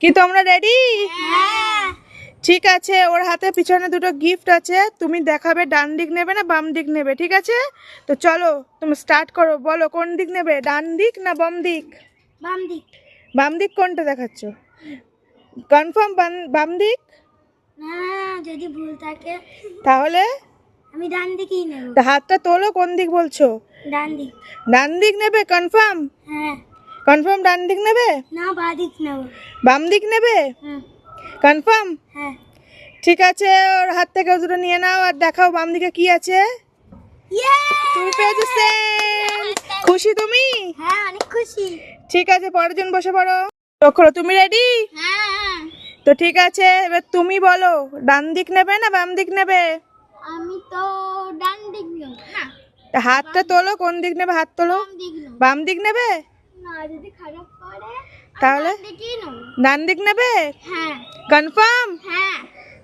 কি তোমরা রেডি? হ্যাঁ। ঠিক আছে, ওর হাতে পিছনে দুটো গিফট আছে, তুমি দেখাবে ডান দিক নেবে না বাম দিক নেবে, ঠিক আছে? তো চলো তুমি স্টার্ট করো, বলো কোন দিক নেবে, ডান দিক না বাম দিক? বাম দিক। বাম দিক কোনটা দেখাচ্ছ? কনফার্ম বাম দিক? না, যদি ভুল থাকে তাহলে আমি ডান দিকেই নেব। তা হাতটা তোলো, কোন দিক বলছো? ডান দিক। ডান দিক নেবে? কনফার্ম? হ্যাঁ। কনফার্ম ডান দিক নেবে? না, বাঁ দিক নেব। বাম দিক নেবে? হুম। কনফার্ম? হ্যাঁ। ঠিক আছে, ওর হাত থেকে দুটো নিয়ে নাও আর দেখাও বাম দিকে কি আছে। তুমি পেয়েছো সেন্ট। খুশি তুমি? হ্যাঁ, অনেক খুশি। ঠিক আছে, পরের জন বসে পড়ো। লক্ষ্য, তুমি রেডি? হ্যাঁ। তো ঠিক আছে, এবার তুমি বলো ডান দিক নেবে না বাম দিক নেবে? আমি তো ডান দিক নেব। না, তা হাতটা তোলো, কোন দিক নেবে, হাত তোলো। বাম দিক নেব। বাম দিক নেবে? না, যদি খারাপ করে তাহলে ডান দিকেই নেব। ডান দিক নেবে? হ্যাঁ। কনফার্ম? হ্যাঁ।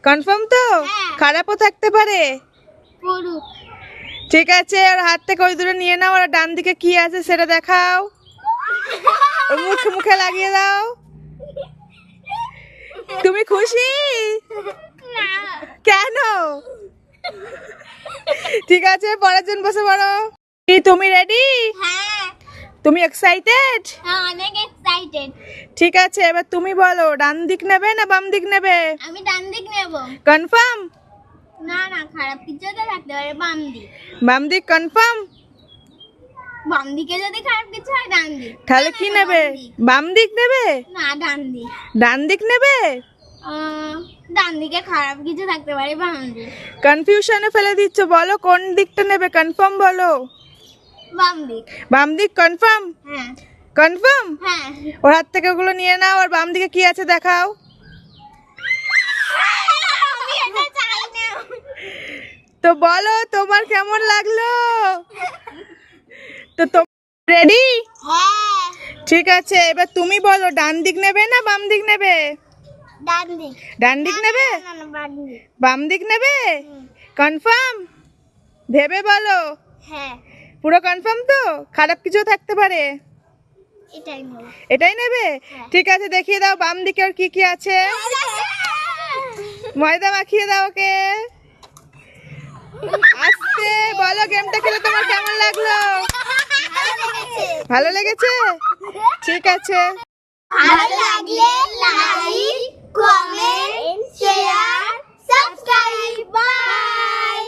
কনফার্ম তো? হ্যাঁ। খারাপও থাকতে পারে। করুক। ঠিক আছে, আর হাত থেকে ওই দুটো নিয়ে নাও আর ডান দিকে কি আছে সেটা দেখাও। ওর মুখে মুখে লাগিয়ে দাও। তুমি খুশি? না। কেন? ঠিক আছে, পরের জন বসে পড়ো। কি তুমি রেডি? হ্যাঁ। তুমি এক্সাইটেড? হ্যাঁ, অনেক এক্সাইটেড। ঠিক আছে, এবার তুমি বলো ডান দিক নেবে না বাম দিক নেবে? আমি ডান দিক নেব। কনফার্ম? না না, খারাপ কিছু তো থাকতে পারে, বাম দিক। বাম দিক কনফার্ম? বাম দিকে যদি খারাপ কিছু হয়, ডান দিক। তাহলে কি নেবে? বাম দিক নেবে? না, ডান দিক। ডান দিক নেবে? ডান দিকে খারাপ কিছু থাকতে পারে, বাম দিক। কনফিউশনে ফেলে দিচ্ছ, বলো কোন দিকটা নেবে, কনফার্ম বলো। বাম দিক। বাম দিক কনফার্ম? হ্যাঁ। কনফার্ম? হ্যাঁ। ওর হাত থেকে ওগুলো নিয়ে নাও আর বাম দিকে কি আছে দেখাও। আমি এটা চাই না। তো বলো তোমার কেমন লাগলো? তো রেডি? হ্যাঁ। ঠিক আছে, এবার তুমি বলো ডান দিক নেবে না বাম দিক নেবে? ডান দিক। ডান দিক নেবে? না না, বাম দিক। বাম দিক নেবে? কনফার্ম? ভেবে বলো। হ্যাঁ, পুরো কনফার্ম তো? খারাপ কিছু থাকতে পারে। এটাই নেব। এটাই নেবে? হ্যাঁ। ঠিক আছে, দেখিয়ে দাও বাম দিকে আর কি কি আছে। ময়দা মাখিয়ে দাও ওকে। আস্তে বলো, গেমটা খেলে তোমার কেমন লাগলো? ভালো লেগেছে? ঠিক আছে। ভালো লাগলে like, comment, share, subscribe. By.